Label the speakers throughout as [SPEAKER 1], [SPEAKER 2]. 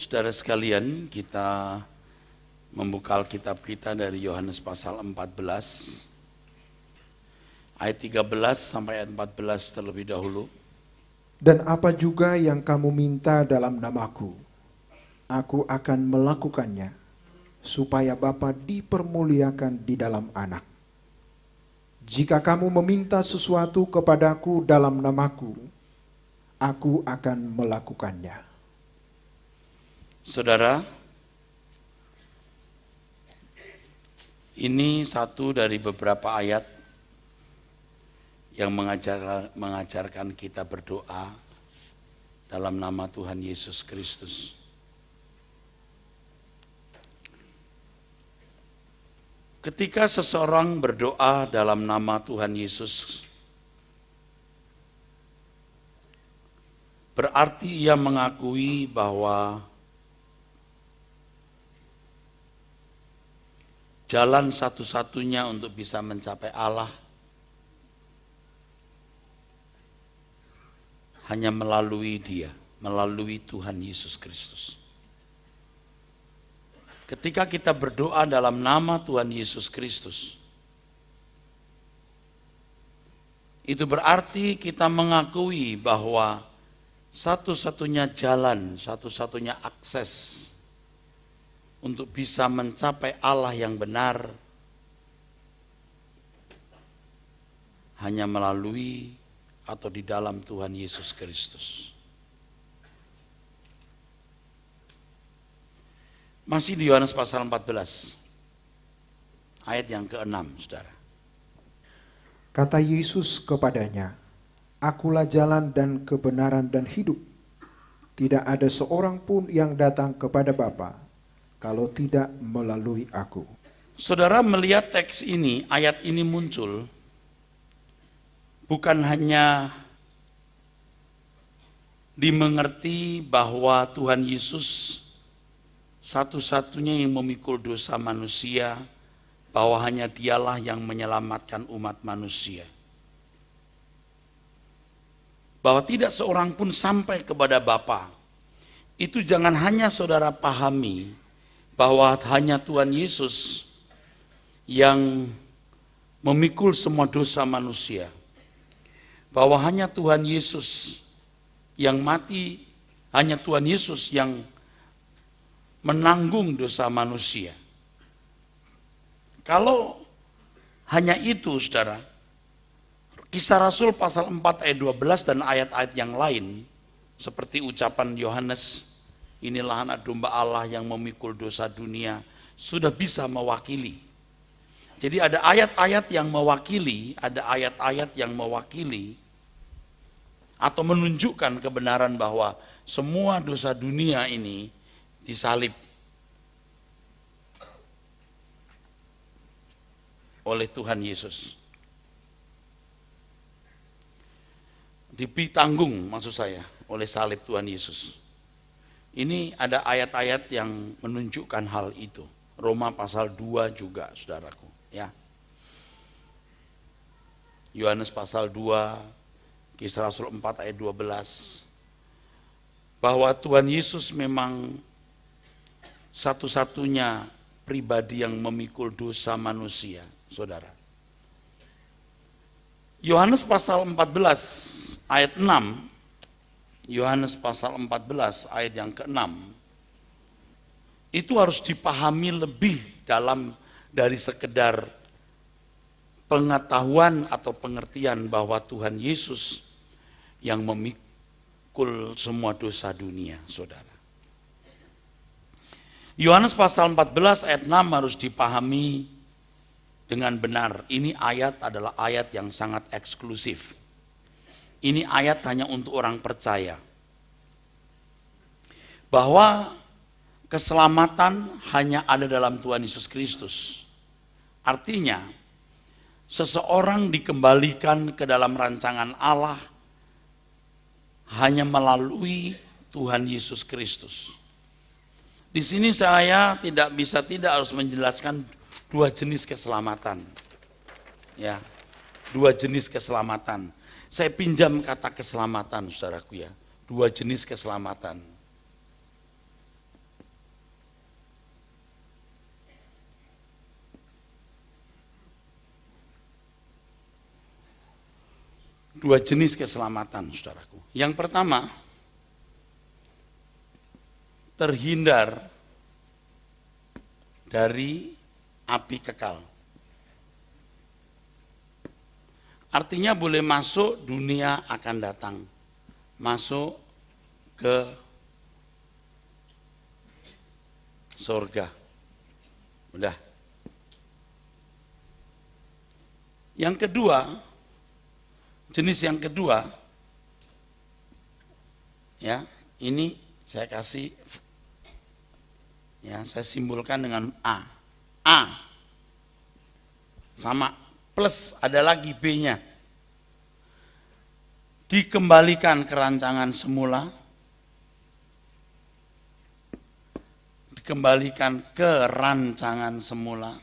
[SPEAKER 1] Saudara sekalian, kita membuka Alkitab kita dari Yohanes pasal 14, ayat 13 sampai ayat 14 terlebih dahulu.
[SPEAKER 2] Dan apa juga yang kamu minta dalam namaku, aku akan melakukannya, supaya Bapa dipermuliakan di dalam Anak. Jika kamu meminta sesuatu kepadaku dalam namaku, aku akan melakukannya.
[SPEAKER 1] Saudara, ini satu dari beberapa ayat yang mengajarkan kita berdoa dalam nama Tuhan Yesus Kristus. Ketika seseorang berdoa dalam nama Tuhan Yesus, berarti ia mengakui bahwa jalan satu-satunya untuk bisa mencapai Allah hanya melalui Dia, melalui Tuhan Yesus Kristus. Ketika kita berdoa dalam nama Tuhan Yesus Kristus, itu berarti kita mengakui bahwa satu-satunya jalan, satu-satunya akses untuk bisa mencapai Allah yang benar hanya melalui atau di dalam Tuhan Yesus Kristus. Masih di Yohanes pasal 14, ayat yang ke-6, saudara.
[SPEAKER 2] Kata Yesus kepadanya, Akulah jalan dan kebenaran dan hidup. Tidak ada seorang pun yang datang kepada Bapa kalau tidak melalui aku.
[SPEAKER 1] Saudara melihat teks ini, ayat ini muncul, bukan hanya dimengerti bahwa Tuhan Yesus satu-satunya yang memikul dosa manusia, bahwa hanya Dialah yang menyelamatkan umat manusia. Bahwa tidak seorang pun sampai kepada Bapa. Itu jangan hanya saudara pahami bahwa hanya Tuhan Yesus yang memikul semua dosa manusia. Bahwa hanya Tuhan Yesus yang mati, hanya Tuhan Yesus yang menanggung dosa manusia. Kalau hanya itu, saudara, Kisah Rasul pasal 4 ayat 12 dan ayat-ayat yang lain, seperti ucapan Yohanes, inilah anak domba Allah yang memikul dosa dunia, sudah bisa mewakili. Jadi ada ayat-ayat yang mewakili, ada ayat-ayat yang mewakili atau menunjukkan kebenaran bahwa semua dosa dunia ini disalib oleh Tuhan Yesus. Ditanggung maksud saya oleh salib Tuhan Yesus. Ini ada ayat-ayat yang menunjukkan hal itu. Roma pasal 2 juga, saudaraku, ya. Yohanes pasal 2, Kisah Rasul 4 ayat 12. Bahwa Tuhan Yesus memang satu-satunya pribadi yang memikul dosa manusia, saudara. Yohanes pasal 14 ayat 6, Yohanes pasal 14 ayat yang ke-6, itu harus dipahami lebih dalam dari sekedar pengetahuan atau pengertian bahwa Tuhan Yesus yang memikul semua dosa dunia, saudara. Yohanes pasal 14 ayat 6 harus dipahami dengan benar. Ini ayat adalah ayat yang sangat eksklusif. Ini ayat hanya untuk orang percaya. Bahwa keselamatan hanya ada dalam Tuhan Yesus Kristus. Artinya, seseorang dikembalikan ke dalam rancangan Allah hanya melalui Tuhan Yesus Kristus. Di sini saya tidak harus menjelaskan dua jenis keselamatan. Ya, dua jenis keselamatan. Saya pinjam kata keselamatan, saudaraku ya. Dua jenis keselamatan. Dua jenis keselamatan, saudaraku. Yang pertama, terhindar dari api kekal. Artinya boleh masuk, dunia akan datang. Masuk ke surga. Udah. Yang kedua, jenis yang kedua, ya, ini saya kasih, ya, saya simbolkan dengan A. A, sama plus ada lagi B-nya. Dikembalikan ke rancangan semula, dikembalikan ke rancangan semula.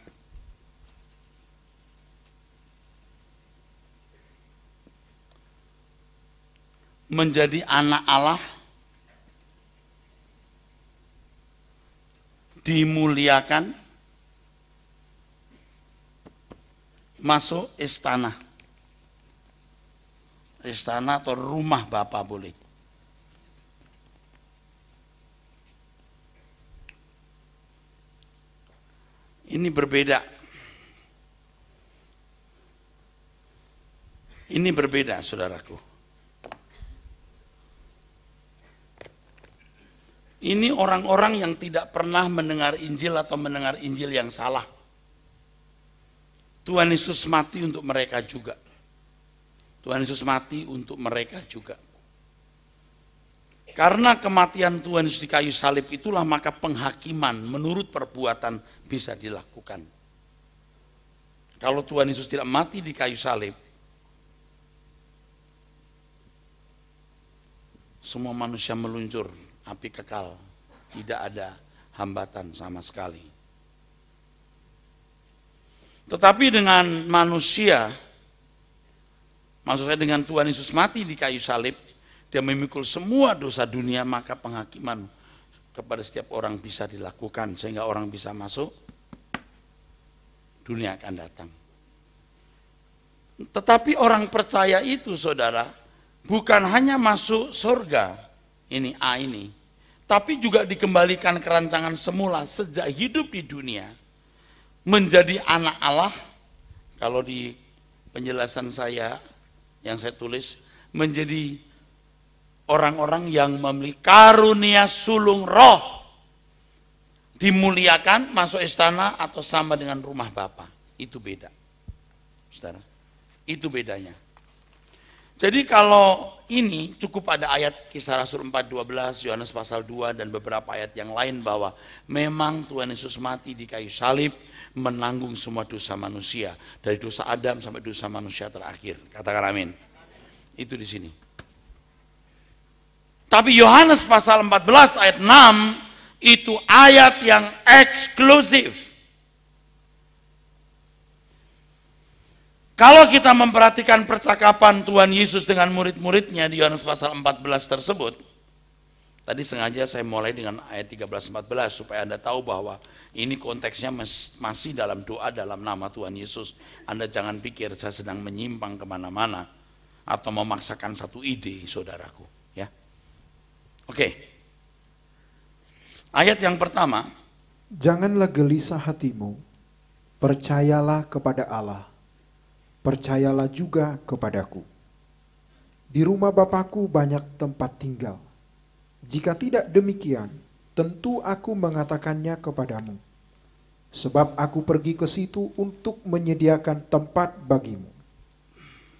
[SPEAKER 1] Menjadi anak Allah, dimuliakan, masuk istana. Istana atau rumah Bapa boleh. Ini berbeda. Ini berbeda, saudaraku. Ini orang-orang yang tidak pernah mendengar Injil atau mendengar Injil yang salah. Tuhan Yesus mati untuk mereka juga. Tuhan Yesus mati untuk mereka juga. Karena kematian Tuhan Yesus di kayu salib itulah maka penghakiman menurut perbuatan bisa dilakukan. Kalau Tuhan Yesus tidak mati di kayu salib, semua manusia meluncur, api kekal, tidak ada hambatan sama sekali. Tetapi dengan manusia, maksud saya dengan Tuhan Yesus mati di kayu salib, dia memikul semua dosa dunia, maka penghakiman kepada setiap orang bisa dilakukan, sehingga orang bisa masuk, dunia akan datang. Tetapi orang percaya itu, saudara, bukan hanya masuk surga, ini A ini, tapi juga dikembalikan ke rancangan semula sejak hidup di dunia, menjadi anak Allah. Kalau di penjelasan saya yang saya tulis, menjadi orang-orang yang memiliki karunia sulung roh, dimuliakan, masuk istana atau sama dengan rumah Bapa. Itu beda, saudara. Itu bedanya. Jadi kalau ini cukup ada ayat Kisah Rasul 4:12, Yohanes pasal 2 dan beberapa ayat yang lain bahwa memang Tuhan Yesus mati di kayu salib menanggung semua dosa manusia, dari dosa Adam sampai dosa manusia terakhir. Katakan amin. Itu di sini. Tapi Yohanes pasal 14 ayat 6 itu ayat yang eksklusif. Kalau kita memperhatikan percakapan Tuhan Yesus dengan murid-muridnya di Yohanes pasal 14 tersebut, tadi sengaja saya mulai dengan ayat 13-14 supaya Anda tahu bahwa ini konteksnya masih dalam doa dalam nama Tuhan Yesus. Anda jangan pikir saya sedang menyimpang kemana-mana atau memaksakan satu ide, saudaraku. Ya, oke. Ayat yang pertama,
[SPEAKER 2] Janganlah gelisah hatimu, percayalah kepada Allah, percayalah juga kepadaku. Di rumah Bapakku banyak tempat tinggal. Jika tidak demikian, tentu aku mengatakannya kepadamu. Sebab aku pergi ke situ untuk menyediakan tempat bagimu.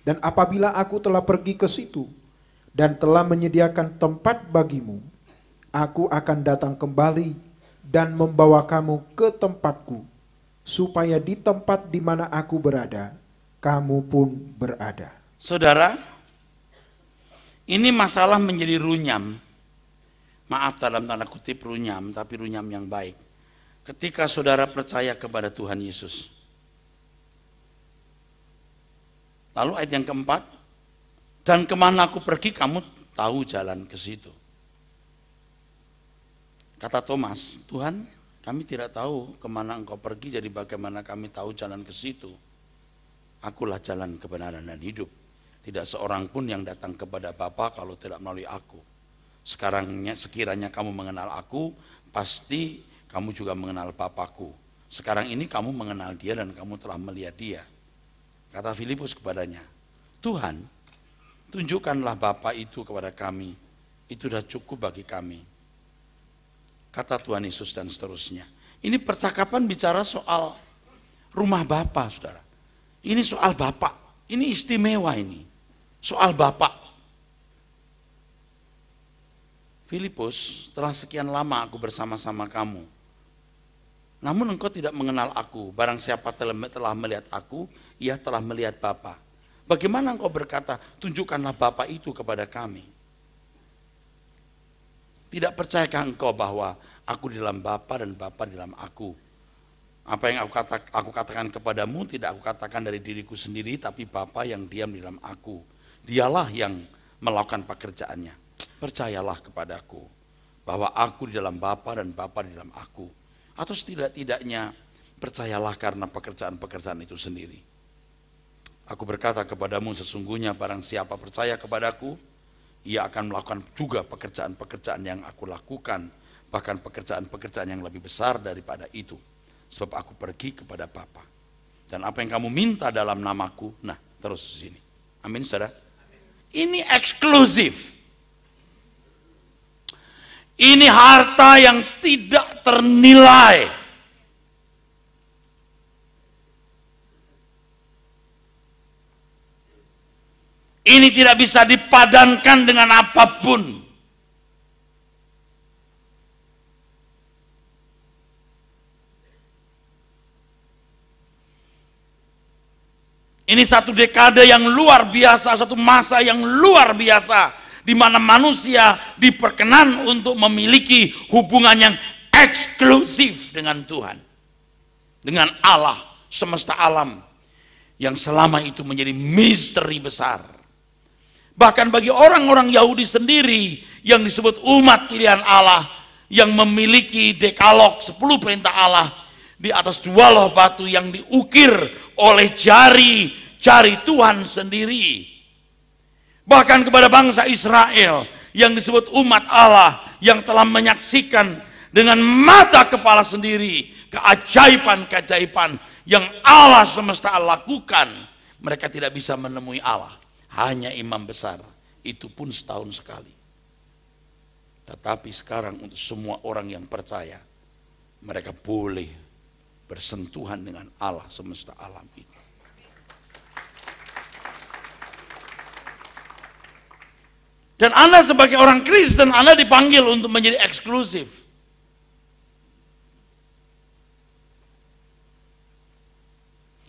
[SPEAKER 2] Dan apabila aku telah pergi ke situ dan telah menyediakan tempat bagimu, aku akan datang kembali dan membawa kamu ke tempatku, supaya di tempat di mana aku berada, kamu pun berada.
[SPEAKER 1] saudara, ini masalah menjadi runyam. Maaf dalam tanda kutip runyam, tapi runyam yang baik. Ketika saudara percaya kepada Tuhan Yesus. Lalu ayat yang keempat, dan kemana aku pergi kamu tahu jalan ke situ. Kata Thomas, Tuhan kami tidak tahu kemana engkau pergi, jadi bagaimana kami tahu jalan ke situ. Akulah jalan kebenaran dan hidup. Tidak seorang pun yang datang kepada Bapa kalau tidak melalui aku. Sekiranya kamu mengenal aku, pasti kamu juga mengenal Bapakku. Sekarang ini kamu mengenal dia dan kamu telah melihat dia. Kata Filipus kepadanya, Tuhan, tunjukkanlah Bapa itu kepada kami. Itu sudah cukup bagi kami. Kata Tuhan Yesus dan seterusnya. Ini percakapan bicara soal rumah Bapa, saudara. Ini soal Bapa. Ini istimewa ini. Soal Bapak. Filipus, telah sekian lama aku bersama-sama kamu. Namun engkau tidak mengenal aku. Barang siapa telah melihat aku, ia telah melihat Bapa. Bagaimana engkau berkata, tunjukkanlah Bapa itu kepada kami. Tidak percayakah engkau bahwa aku di dalam Bapa dan Bapa di dalam aku? Apa yang aku katakan kepadamu tidak aku katakan dari diriku sendiri, tapi Bapa yang diam di dalam aku. Dialah yang melakukan pekerjaannya. Percayalah kepadaku bahwa aku di dalam Bapa dan Bapa di dalam aku. Atau setidak-tidaknya percayalah karena pekerjaan-pekerjaan itu sendiri. Aku berkata kepadamu, sesungguhnya barang siapa percaya kepadaku, ia akan melakukan juga pekerjaan-pekerjaan yang aku lakukan, bahkan pekerjaan-pekerjaan yang lebih besar daripada itu. Sebab aku pergi kepada Bapa. Dan apa yang kamu minta dalam namaku, nah terus di sini. Amin, saudara. Ini eksklusif. Ini harta yang tidak ternilai. Ini tidak bisa dipadankan dengan apapun. Ini satu dekade yang luar biasa, satu masa yang luar biasa, di mana manusia diperkenan untuk memiliki hubungan yang eksklusif dengan Tuhan, dengan Allah semesta alam, yang selama itu menjadi misteri besar. Bahkan bagi orang-orang Yahudi sendiri yang disebut umat pilihan Allah, yang memiliki dekalog 10 perintah Allah di atas 2 loh batu yang diukir oleh jari Tuhan sendiri. Bahkan kepada bangsa Israel yang disebut umat Allah, yang telah menyaksikan dengan mata kepala sendiri keajaiban-keajaiban yang Allah semesta lakukan, mereka tidak bisa menemui Allah. Hanya imam besar, itu pun setahun sekali. Tetapi sekarang untuk semua orang yang percaya, mereka boleh bersentuhan dengan Allah semesta alam itu. Dan Anda sebagai orang Kristen, Anda dipanggil untuk menjadi eksklusif.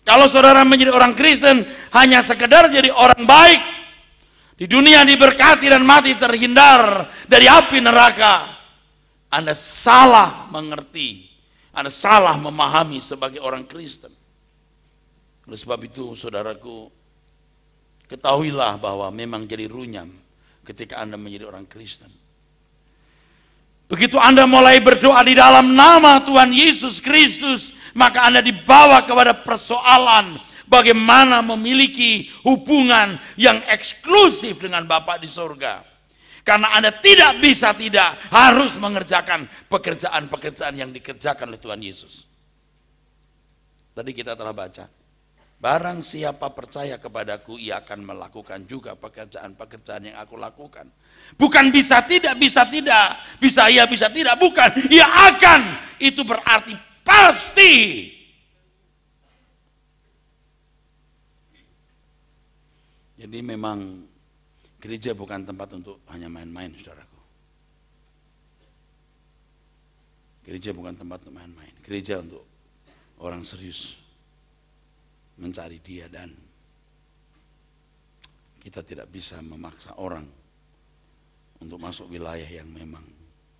[SPEAKER 1] Kalau saudara menjadi orang Kristen hanya sekedar jadi orang baik, di dunia diberkati dan mati terhindar dari api neraka, Anda salah mengerti, Anda salah memahami sebagai orang Kristen. Oleh sebab itu, saudaraku, ketahuilah bahwa memang jadi runyam ketika Anda menjadi orang Kristen. Begitu Anda mulai berdoa di dalam nama Tuhan Yesus Kristus, maka Anda dibawa kepada persoalan bagaimana memiliki hubungan yang eksklusif dengan Bapa di surga. Karena Anda tidak bisa tidak harus mengerjakan pekerjaan-pekerjaan yang dikerjakan oleh Tuhan Yesus. Tadi kita telah baca, barang siapa percaya kepadaku, ia akan melakukan juga pekerjaan-pekerjaan yang aku lakukan. Bukan bisa tidak, bisa iya, bisa tidak, bukan. Ia akan, itu berarti pasti. Jadi memang gereja bukan tempat untuk hanya main-main, saudaraku. Gereja bukan tempat untuk main-main. Gereja untuk orang serius mencari Dia, dan kita tidak bisa memaksa orang untuk masuk wilayah yang memang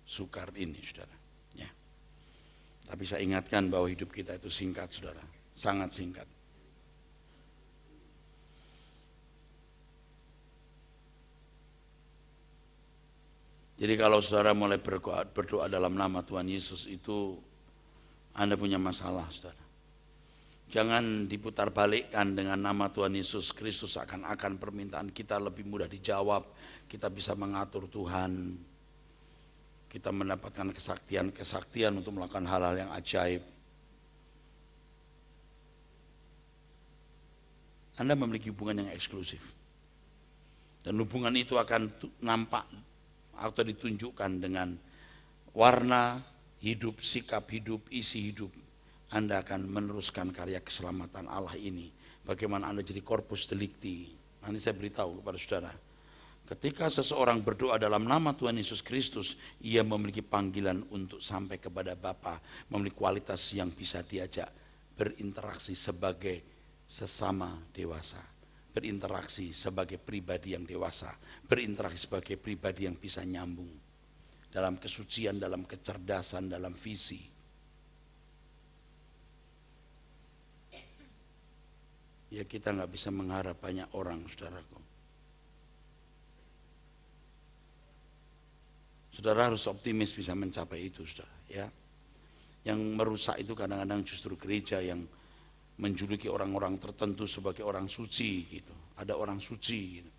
[SPEAKER 1] sukar ini, saudara. Ya. Tapi saya ingatkan bahwa hidup kita itu singkat, saudara, sangat singkat. Jadi kalau saudara mulai berdoa dalam nama Tuhan Yesus itu, Anda punya masalah, saudara. Jangan diputar balikkan dengan nama Tuhan Yesus Kristus, akan permintaan kita lebih mudah dijawab. Kita bisa mengatur Tuhan. Kita mendapatkan kesaktian untuk melakukan hal-hal yang ajaib. Anda memiliki hubungan yang eksklusif. Dan hubungan itu akan nampak atau ditunjukkan dengan warna hidup, sikap hidup, isi hidup. Anda akan meneruskan karya keselamatan Allah ini. Bagaimana Anda jadi corpus delicti. Nanti saya beritahu kepada saudara. Ketika seseorang berdoa dalam nama Tuhan Yesus Kristus, ia memiliki panggilan untuk sampai kepada Bapa, memiliki kualitas yang bisa diajak berinteraksi sebagai sesama dewasa, berinteraksi sebagai pribadi yang dewasa, berinteraksi sebagai pribadi yang bisa nyambung dalam kesucian, dalam kecerdasan, dalam visi. Ya, kita nggak bisa mengharap banyak orang, saudaraku. Saudara harus optimis bisa mencapai itu, saudara. Ya, yang merusak itu kadang-kadang justru gereja yang menjuluki orang-orang tertentu sebagai orang suci, gitu. Ada orang suci, gitu.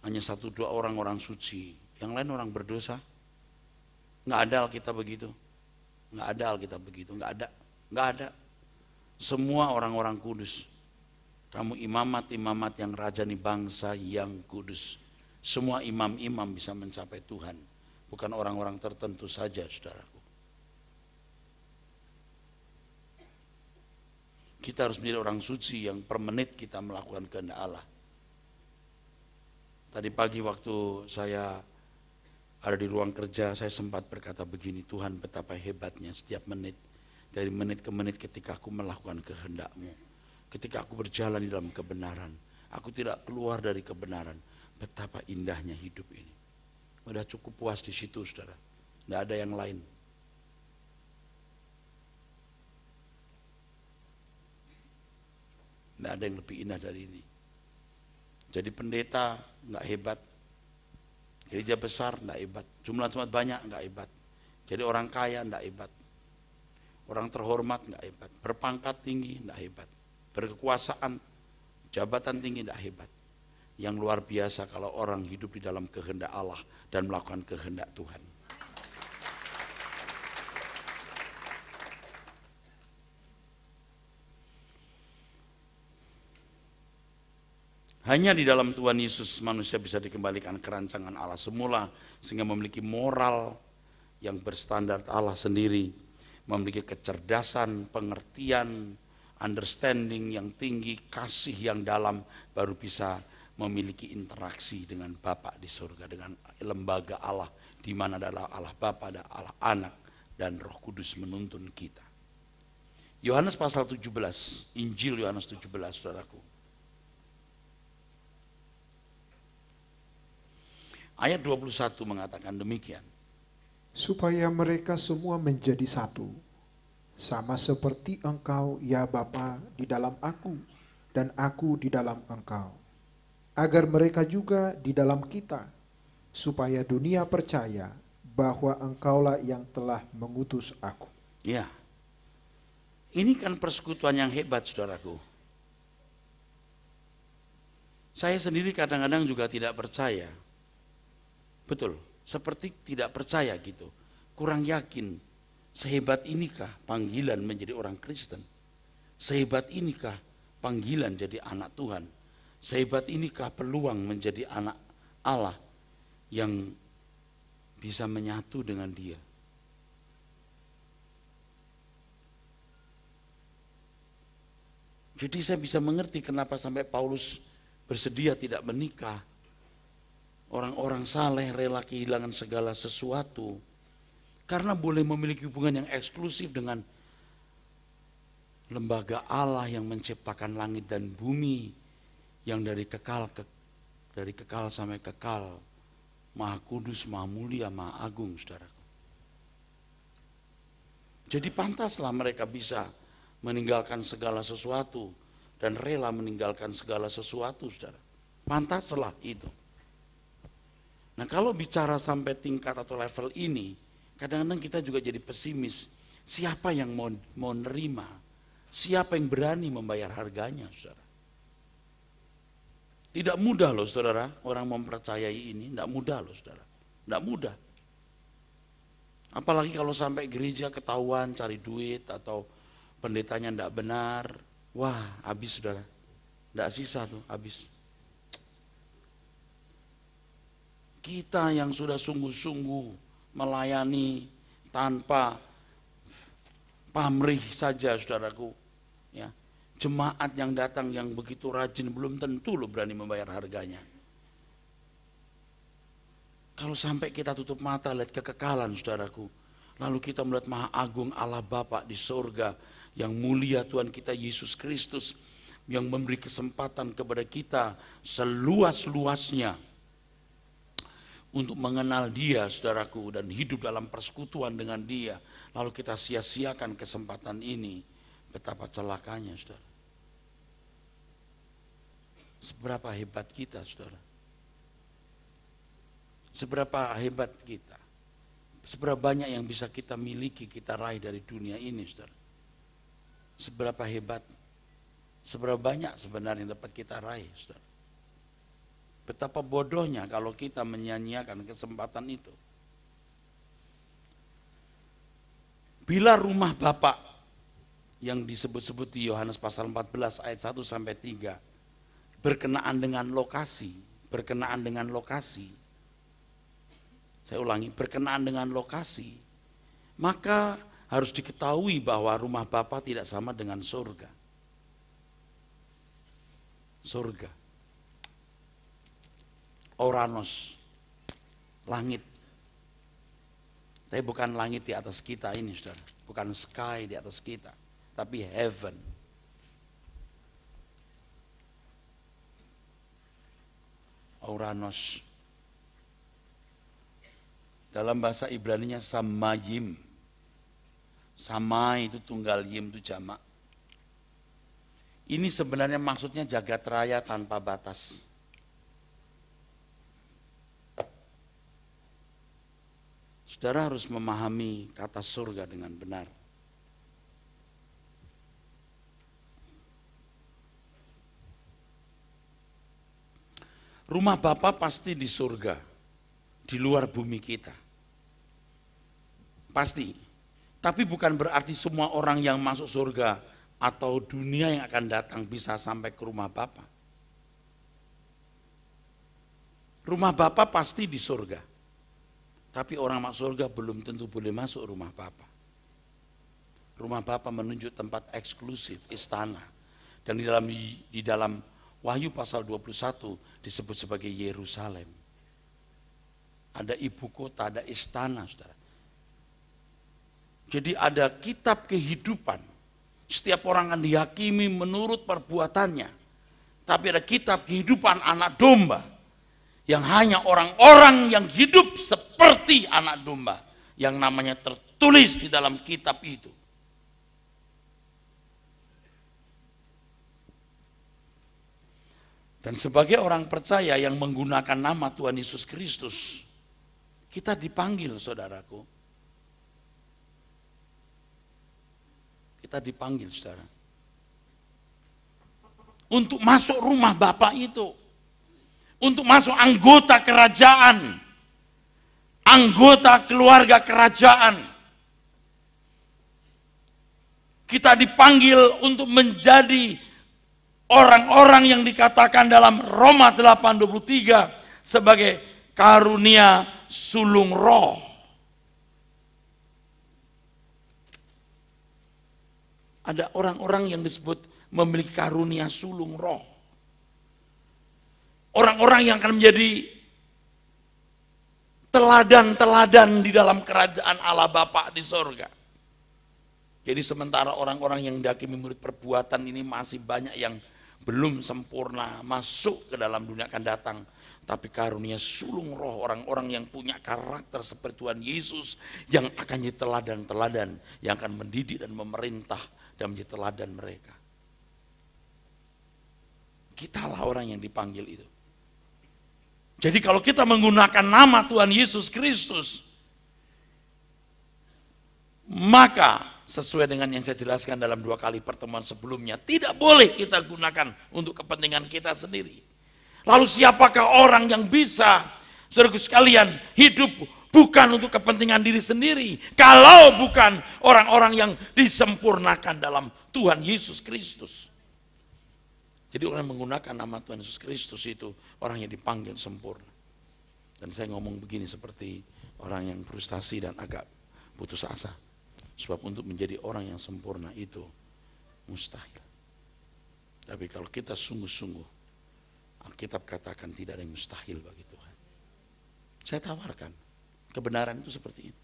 [SPEAKER 1] Hanya 1-2 orang suci, yang lain orang berdosa. Nggak ada Alkitab begitu, nggak ada Alkitab begitu, nggak ada. Semua orang-orang kudus. Kamu imamat yang rajani bangsa yang kudus. Semua imam-imam bisa mencapai Tuhan. Bukan orang-orang tertentu saja, saudaraku. Kita harus menjadi orang suci yang per menit kita melakukan kehendak Allah. Tadi pagi waktu saya ada di ruang kerja, saya sempat berkata begini, Tuhan betapa hebatnya setiap menit. Dari menit ke menit ketika aku melakukan kehendak-Mu, ketika aku berjalan di dalam kebenaran, aku tidak keluar dari kebenaran, betapa indahnya hidup ini. Udah cukup puas di situ, saudara. Tidak ada yang lain. Tidak ada yang lebih indah dari ini. Jadi pendeta nggak hebat, gereja besar nggak hebat, jumlah jemaat banyak nggak hebat, jadi orang kaya nggak hebat. Orang terhormat nggak hebat, berpangkat tinggi nggak hebat, berkekuasaan, jabatan tinggi nggak hebat. Yang luar biasa kalau orang hidup di dalam kehendak Allah dan melakukan kehendak Tuhan. Hanya di dalam Tuhan Yesus manusia bisa dikembalikan ke rancangan Allah semula, sehingga memiliki moral yang berstandar Allah sendiri, memiliki kecerdasan, pengertian, understanding yang tinggi, kasih yang dalam, baru bisa memiliki interaksi dengan Bapa di surga, dengan lembaga Allah, di mana adalah Allah Bapa, ada Allah Anak, dan Roh Kudus menuntun kita. Yohanes pasal 17, Injil Yohanes 17, saudaraku. Ayat 21 mengatakan demikian.
[SPEAKER 2] Supaya mereka semua menjadi satu, sama seperti Engkau, ya Bapa, di dalam aku, dan aku di dalam Engkau, agar mereka juga di dalam kita, supaya dunia percaya bahwa Engkaulah yang telah mengutus aku.
[SPEAKER 1] Ya, ini kan persekutuan yang hebat, saudaraku. Saya sendiri kadang-kadang juga tidak percaya. Betul, seperti tidak percaya gitu. Kurang yakin, sehebat inikah panggilan menjadi orang Kristen? Sehebat inikah panggilan jadi anak Tuhan? Sehebat inikah peluang menjadi anak Allah yang bisa menyatu dengan Dia? Jadi saya bisa mengerti kenapa sampai Paulus bersedia tidak menikah. Orang-orang saleh rela kehilangan segala sesuatu karena boleh memiliki hubungan yang eksklusif dengan lembaga Allah yang menciptakan langit dan bumi, yang dari kekal sampai kekal, Maha Kudus, Maha Mulia, Maha Agung, saudaraku. Jadi pantaslah mereka bisa meninggalkan segala sesuatu dan rela meninggalkan segala sesuatu, saudara. Pantaslah itu. Nah, kalau bicara sampai tingkat atau level ini, kadang-kadang kita juga jadi pesimis. Siapa yang mau nerima Siapa yang berani membayar harganya, saudara? Tidak mudah loh, saudara, orang mempercayai ini. Tidak mudah loh, saudara. Tidak mudah. Apalagi kalau sampai gereja ketahuan cari duit atau pendetanya tidak benar. Wah, habis, saudara. Tidak sisa tuh, habis. Kita yang sudah sungguh-sungguh melayani tanpa pamrih saja, saudaraku, ya, jemaat yang datang yang begitu rajin belum tentu lo berani membayar harganya. Kalau sampai kita tutup mata lihat kekekalan, saudaraku, lalu kita melihat Maha Agung Allah Bapa di surga, yang mulia Tuhan kita Yesus Kristus, yang memberi kesempatan kepada kita seluas-luasnya untuk mengenal Dia, saudaraku, dan hidup dalam persekutuan dengan Dia. Lalu kita sia-siakan kesempatan ini, betapa celakanya, saudara. Seberapa hebat kita, saudara. Seberapa hebat kita. Seberapa banyak yang bisa kita miliki, kita raih dari dunia ini, saudara. Seberapa hebat, seberapa banyak sebenarnya yang dapat kita raih, saudara. Betapa bodohnya kalau kita menyia-nyiakan kesempatan itu. Bila rumah Bapa yang disebut-sebut di Yohanes pasal 14 ayat 1 sampai 3 berkenaan dengan lokasi, saya ulangi, berkenaan dengan lokasi, maka harus diketahui bahwa rumah Bapa tidak sama dengan surga. Surga, Oranos, langit. Tapi bukan langit di atas kita ini, saudara. Bukan sky di atas kita, tapi heaven. Oranos. Dalam bahasa Ibraninya samayim. Sama itu tunggal, yim itu jamak. Ini sebenarnya maksudnya jagat raya tanpa batas. Saudara harus memahami kata surga dengan benar. Rumah Bapa pasti di surga, di luar bumi kita. Pasti. Tapi bukan berarti semua orang yang masuk surga atau dunia yang akan datang bisa sampai ke rumah Bapa. Rumah Bapa pasti di surga. Tapi orang masuk surga belum tentu boleh masuk rumah Bapa. Rumah Bapa menunjuk tempat eksklusif, istana. Dan di dalam Wahyu pasal 21 disebut sebagai Yerusalem. Ada ibu kota, ada istana, saudara. Jadi ada kitab kehidupan. Setiap orang akan dihakimi menurut perbuatannya. Tapi ada kitab kehidupan anak domba. Yang hanya orang-orang yang hidup seperti anak domba. Yang namanya tertulis di dalam kitab itu. Dan sebagai orang percaya yang menggunakan nama Tuhan Yesus Kristus, kita dipanggil, saudaraku. Kita dipanggil, saudara. Untuk masuk rumah Bapa itu. Untuk masuk anggota kerajaan. Anggota keluarga kerajaan. Kita dipanggil untuk menjadi orang-orang yang dikatakan dalam Roma 8:23 sebagai karunia sulung roh. Ada orang-orang yang disebut memiliki karunia sulung roh. Orang-orang yang akan menjadi teladan-teladan di dalam kerajaan Allah Bapa di sorga. Jadi sementara orang-orang yang dihakimi menurut perbuatan ini masih banyak yang belum sempurna masuk ke dalam dunia akan datang. Tapi karunia sulung roh, orang-orang yang punya karakter seperti Tuhan Yesus yang akan jadi teladan-teladan, yang akan mendidik dan memerintah dan menjadi teladan mereka. Kitalah orang yang dipanggil itu. Jadi kalau kita menggunakan nama Tuhan Yesus Kristus, maka sesuai dengan yang saya jelaskan dalam 2 kali pertemuan sebelumnya, tidak boleh kita gunakan untuk kepentingan kita sendiri. Lalu siapakah orang yang bisa, saudaraku sekalian, hidup bukan untuk kepentingan diri sendiri, kalau bukan orang-orang yang disempurnakan dalam Tuhan Yesus Kristus. Jadi orang yang menggunakan nama Tuhan Yesus Kristus itu orang yang dipanggil sempurna. Dan saya ngomong begini seperti orang yang frustasi dan agak putus asa. Sebab untuk menjadi orang yang sempurna itu mustahil. Tapi kalau kita sungguh-sungguh, Alkitab katakan tidak ada yang mustahil bagi Tuhan. Saya tawarkan, kebenaran itu seperti ini.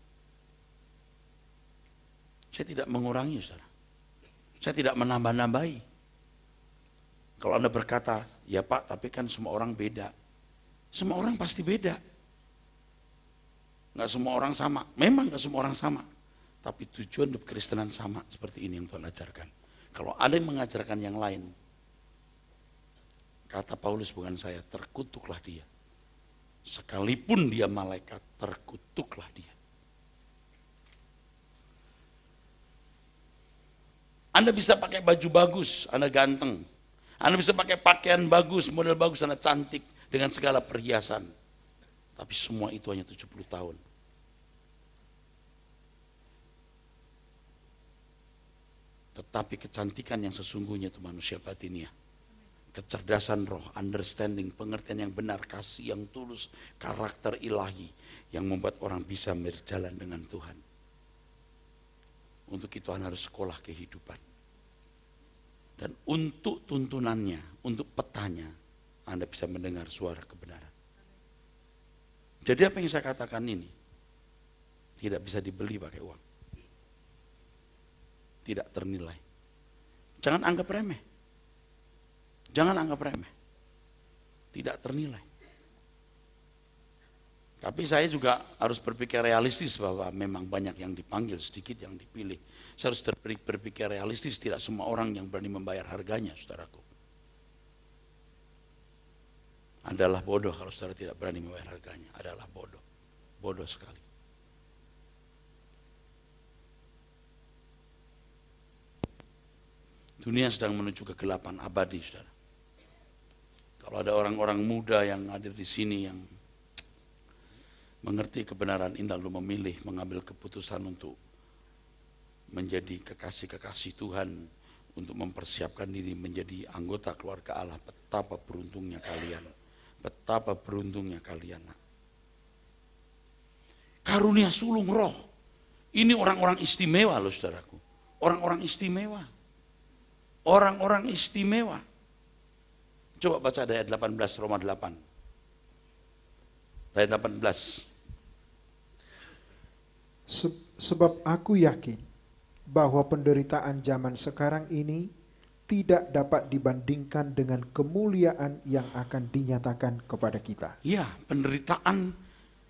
[SPEAKER 1] Saya tidak mengurangi, saudara. Saya tidak menambah-nambahi. Kalau Anda berkata, ya Pak, tapi kan semua orang beda. Semua orang pasti beda. Nggak semua orang sama. Memang nggak semua orang sama. Tapi tujuan hidup Kristenan sama seperti ini yang Tuhan ajarkan. Kalau ada yang mengajarkan yang lain, kata Paulus bukan saya, terkutuklah dia. Sekalipun dia malaikat, terkutuklah dia. Anda bisa pakai baju bagus, Anda ganteng. Anda bisa pakai pakaian bagus, model bagus, Anda cantik dengan segala perhiasan. Tapi semua itu hanya 70 tahun. Tetapi kecantikan yang sesungguhnya itu manusia batiniah. Kecerdasan roh, understanding, pengertian yang benar, kasih yang tulus, karakter ilahi yang membuat orang bisa berjalan dengan Tuhan. Untuk itu Anda harus sekolah kehidupan. Dan untuk tuntunannya, untuk petanya, Anda bisa mendengar suara kebenaran. Jadi apa yang saya katakan ini tidak bisa dibeli pakai uang. Tidak ternilai. Jangan anggap remeh. Jangan anggap remeh. Tidak ternilai. Tapi saya juga harus berpikir realistis bahwa memang banyak yang dipanggil, sedikit yang dipilih. Saya harus berpikir realistis, tidak semua orang yang berani membayar harganya, saudaraku. Adalah bodoh kalau saudara tidak berani membayar harganya. Adalah bodoh. Bodoh sekali. Dunia sedang menuju kegelapan abadi, saudara. Kalau ada orang-orang muda yang hadir di sini yang mengerti kebenaran ini lalu memilih mengambil keputusan untuk menjadi kekasih-kekasih Tuhan, untuk mempersiapkan diri menjadi anggota keluarga Allah, betapa beruntungnya kalian. Betapa beruntungnya kalian. Karunia sulung roh. Ini orang-orang istimewa loh, saudaraku. Orang-orang istimewa. Orang-orang istimewa. Coba baca ayat 18 Roma 8. Ayat 18.
[SPEAKER 2] Sebab aku yakin bahwa penderitaan zaman sekarang ini tidak dapat dibandingkan dengan kemuliaan yang akan dinyatakan kepada kita.
[SPEAKER 1] Ya, penderitaan,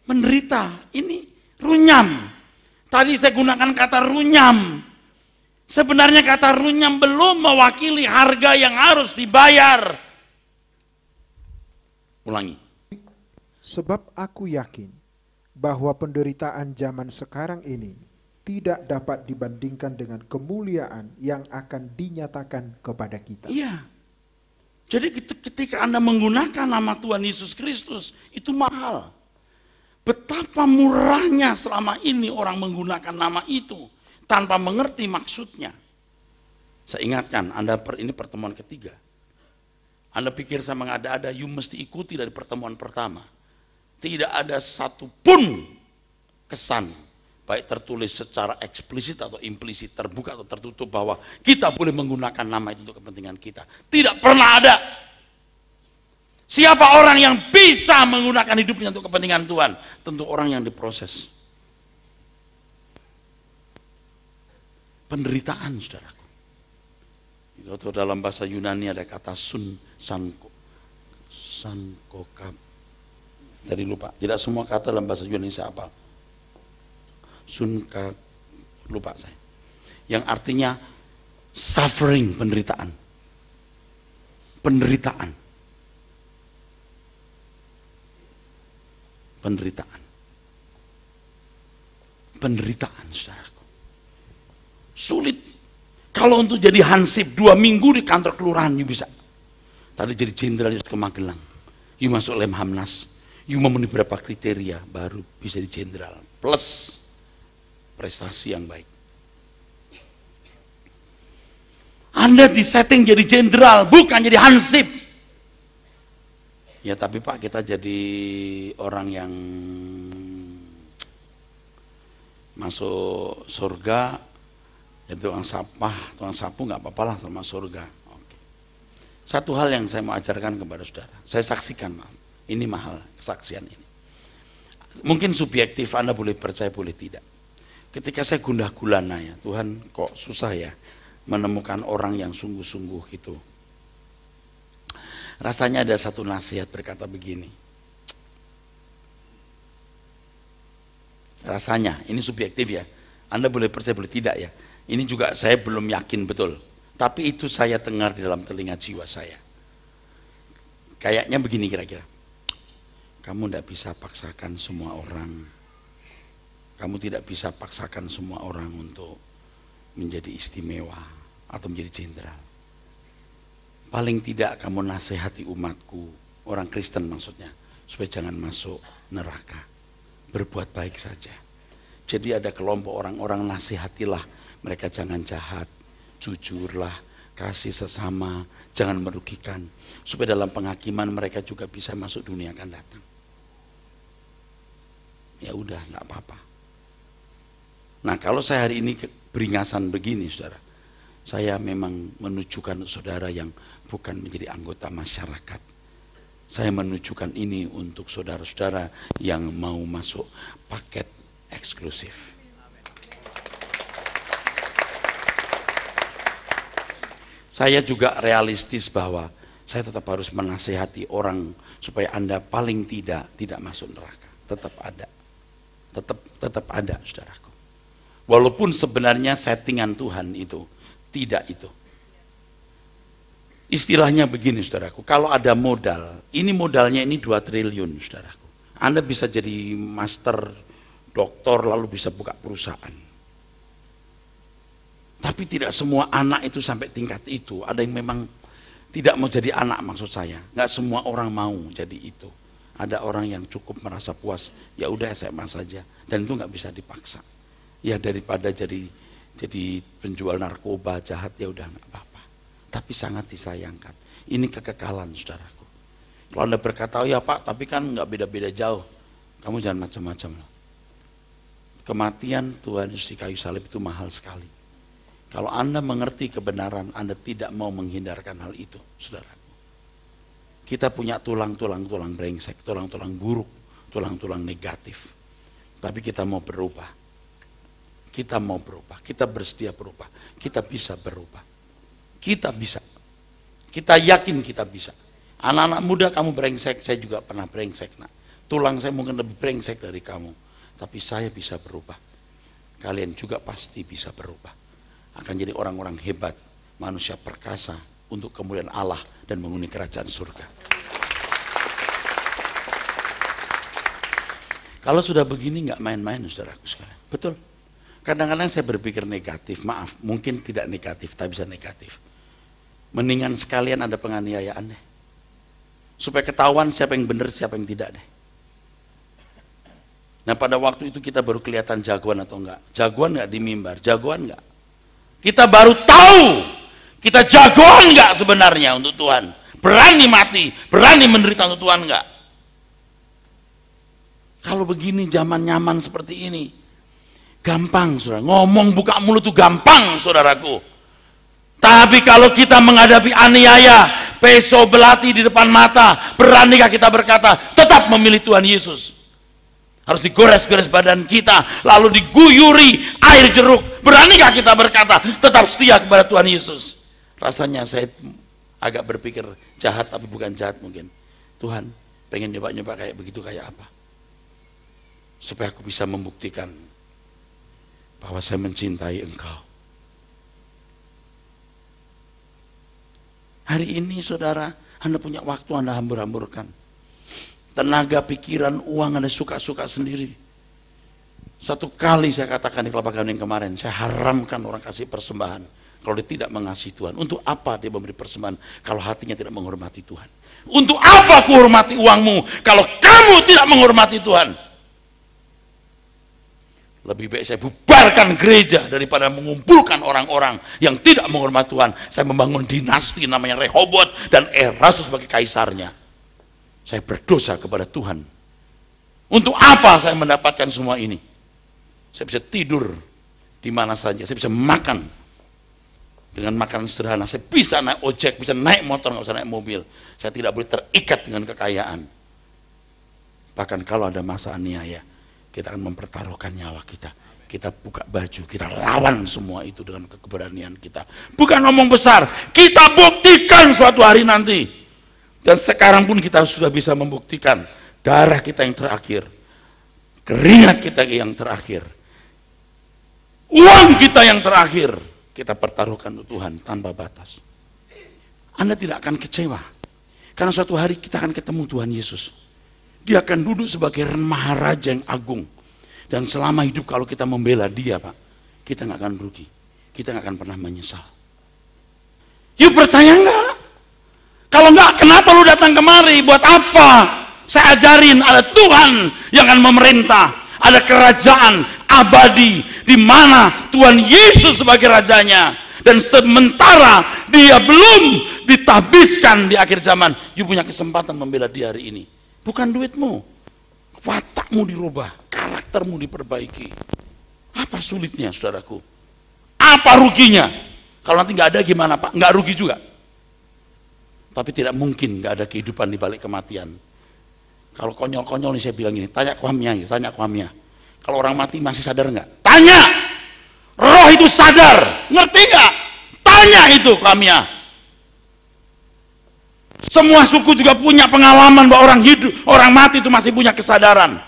[SPEAKER 1] menderita, ini runyam. Tadi saya gunakan kata runyam. Sebenarnya kata runyam belum mewakili harga yang harus dibayar. Ulangi.
[SPEAKER 2] Sebab aku yakin bahwa penderitaan zaman sekarang ini tidak dapat dibandingkan dengan kemuliaan yang akan dinyatakan kepada kita.
[SPEAKER 1] Iya. Jadi ketika Anda menggunakan nama Tuhan Yesus Kristus, itu mahal. Betapa murahnya selama ini orang menggunakan nama itu tanpa mengerti maksudnya. Saya ingatkan, ini pertemuan ketiga. Anda pikir saya mengada-ada, you mesti ikuti dari pertemuan pertama. Tidak ada satupun kesan, baik tertulis secara eksplisit atau implisit, terbuka atau tertutup, bahwa kita boleh menggunakan nama itu untuk kepentingan kita. Tidak pernah ada. Siapa orang yang bisa menggunakan hidupnya untuk kepentingan Tuhan? Tentu orang yang diproses. Penderitaan, saudaraku. Kalau dalam bahasa Yunani ada kata sankokap. Tadi lupa. Tidak semua kata dalam bahasa Yunani saya hafal. Lupa saya. Yang artinya suffering, penderitaan. Penderitaan. Penderitaan. Penderitaan, saudaraku. Sulit. Kalau untuk jadi hansip 2 minggu di kantor kelurahan, you bisa. Tadi jadi jenderal ke Magelang. You masuk Lemhamnas. You memenuhi beberapa kriteria, baru bisa jadi jenderal. Plus prestasi yang baik. Anda disetting jadi jenderal, bukan jadi hansip. Ya tapi Pak, kita jadi orang yang masuk surga, dan tukang sapu nggak apa-apa lah sama surga. Oke. Satu hal yang saya mau ajarkan kepada saudara, saya saksikan, ini mahal kesaksian ini. Mungkin subjektif, Anda boleh percaya, boleh tidak. Ketika saya gundah gulana ya, Tuhan kok susah ya menemukan orang yang sungguh-sungguh gitu. Rasanya ada satu nasihat berkata begini. Rasanya, ini subjektif ya. Anda boleh percaya, boleh tidak ya. Ini juga saya belum yakin betul. Tapi itu saya dengar di dalam telinga jiwa saya. Kayaknya begini kira-kira. Kamu tidak bisa paksakan semua orang. Kamu tidak bisa paksakan semua orang untuk menjadi istimewa atau menjadi jenderal. Paling tidak kamu nasihati umatku, orang Kristen maksudnya, supaya jangan masuk neraka. Berbuat baik saja. Jadi ada kelompok orang-orang, nasihatilah mereka jangan jahat, jujurlah, kasih sesama, jangan merugikan, supaya dalam penghakiman mereka juga bisa masuk dunia akan datang. Ya udah, nggak apa-apa. Nah kalau saya hari ini beringasan begini saudara, saya memang menunjukkan saudara yang bukan menjadi anggota masyarakat. Saya menunjukkan ini untuk saudara-saudara yang mau masuk paket eksklusif. Saya juga realistis bahwa saya tetap harus menasihati orang supaya Anda paling tidak masuk neraka. Tetap ada. Tetap ada saudaraku. Walaupun sebenarnya settingan Tuhan itu tidak itu. Istilahnya begini saudaraku, kalau ada modal, ini modalnya ini 2 triliun saudaraku. Anda bisa jadi master, doktor, lalu bisa buka perusahaan. Tapi tidak semua anak itu sampai tingkat itu. Ada yang memang tidak mau jadi anak maksud saya. Nggak semua orang mau jadi itu. Ada orang yang cukup merasa puas, ya udah SMA saja. Dan itu nggak bisa dipaksa. Ya daripada jadi penjual narkoba jahat, ya udah nggak apa-apa. Tapi sangat disayangkan. Ini kekekalan saudaraku. Kalau Anda berkata, oh ya Pak, tapi kan nggak beda-beda jauh. Kamu jangan macam-macam loh. Kematian Tuhan Yesus di kayu salib itu mahal sekali. Kalau Anda mengerti kebenaran, Anda tidak mau menghindarkan hal itu, saudaraku. Kita punya tulang-tulang brengsek, tulang-tulang buruk, tulang-tulang negatif. Tapi kita mau berubah. Kita mau berubah, kita bersedia berubah. Kita bisa berubah. Kita bisa. Kita yakin kita bisa. Anak-anak muda kamu brengsek, saya juga pernah brengsek. Nah, tulang saya mungkin lebih brengsek dari kamu. Tapi saya bisa berubah. Kalian juga pasti bisa berubah. Akan jadi orang-orang hebat, manusia perkasa untuk kemuliaan Allah dan menghuni kerajaan surga. Kalau sudah begini nggak main-main saudaraku sekalian. Betul. Kadang-kadang saya berpikir negatif, maaf, mungkin tidak negatif, tapi bisa negatif. Mendingan sekalian ada penganiayaan deh. Supaya ketahuan siapa yang benar, siapa yang tidak deh. Nah pada waktu itu kita baru kelihatan jagoan atau enggak. Jagoan enggak di mimbar, jagoan enggak. Kita baru tahu kita jagoan enggak sebenarnya untuk Tuhan. Berani mati, berani menderita untuk Tuhan enggak. Kalau begini zaman nyaman seperti ini, gampang saudara, ngomong buka mulut itu gampang saudaraku. Tapi kalau kita menghadapi aniaya, peso belati di depan mata, beranikah kita berkata, tetap memilih Tuhan Yesus? Harus digores-gores badan kita, lalu diguyuri air jeruk. Beranikah kita berkata, tetap setia kepada Tuhan Yesus? Rasanya saya agak berpikir jahat, tapi bukan jahat mungkin. Tuhan, pengen nyoba-nyoba kayak begitu, kayak apa? Supaya aku bisa membuktikan bahwa saya mencintai Engkau. Hari ini saudara, Anda punya waktu, Anda hambur-hamburkan. Tenaga, pikiran, uang Anda suka-suka sendiri. Satu kali saya katakan di Kelapa Gading kemarin, saya haramkan orang kasih persembahan kalau dia tidak mengasihi Tuhan. Untuk apa dia memberi persembahan kalau hatinya tidak menghormati Tuhan? Untuk apa aku hormati uangmu kalau kamu tidak menghormati Tuhan? Lebih baik saya bubarkan gereja daripada mengumpulkan orang-orang yang tidak menghormati Tuhan. Saya membangun dinasti namanya Rehobot dan Erasus sebagai kaisarnya. Saya berdosa kepada Tuhan. Untuk apa saya mendapatkan semua ini? Saya bisa tidur di mana saja, saya bisa makan dengan makanan sederhana, saya bisa naik ojek, bisa naik motor, nggak usah naik mobil. Saya tidak boleh terikat dengan kekayaan. Bahkan kalau ada masa aniaya, kita akan mempertaruhkan nyawa kita. Kita buka baju, kita lawan semua itu dengan keberanian kita. Bukan ngomong besar, kita buktikan suatu hari nanti. Dan sekarang pun kita sudah bisa membuktikan darah kita yang terakhir, keringat kita yang terakhir, uang kita yang terakhir, kita pertaruhkan untuk Tuhan tanpa batas. Anda tidak akan kecewa, karena suatu hari kita akan ketemu Tuhan Yesus. Dia akan duduk sebagai maharaja yang agung. Dan selama hidup kalau kita membela dia, Pak, kita nggak akan rugi. Kita nggak akan pernah menyesal. You percaya nggak? Kalau nggak, kenapa lu datang kemari? Buat apa? Saya ajarin ada Tuhan yang akan memerintah. Ada kerajaan abadi di mana Tuhan Yesus sebagai rajanya, dan sementara dia belum ditabiskan di akhir zaman, you punya kesempatan membela dia hari ini. Bukan duitmu, watakmu dirubah, karaktermu diperbaiki. Apa sulitnya, saudaraku? Apa ruginya? Kalau nanti nggak ada gimana, Pak? Nggak rugi juga. Tapi tidak mungkin nggak ada kehidupan di balik kematian. Kalau konyol-konyol nih saya bilang ini, tanya Kwamnya, tanya Kwamnya. Kalau orang mati masih sadar nggak? Tanya. Roh itu sadar, ngerti nggak? Tanya itu Kwamnya. Semua suku juga punya pengalaman bahwa orang hidup, orang mati itu masih punya kesadaran.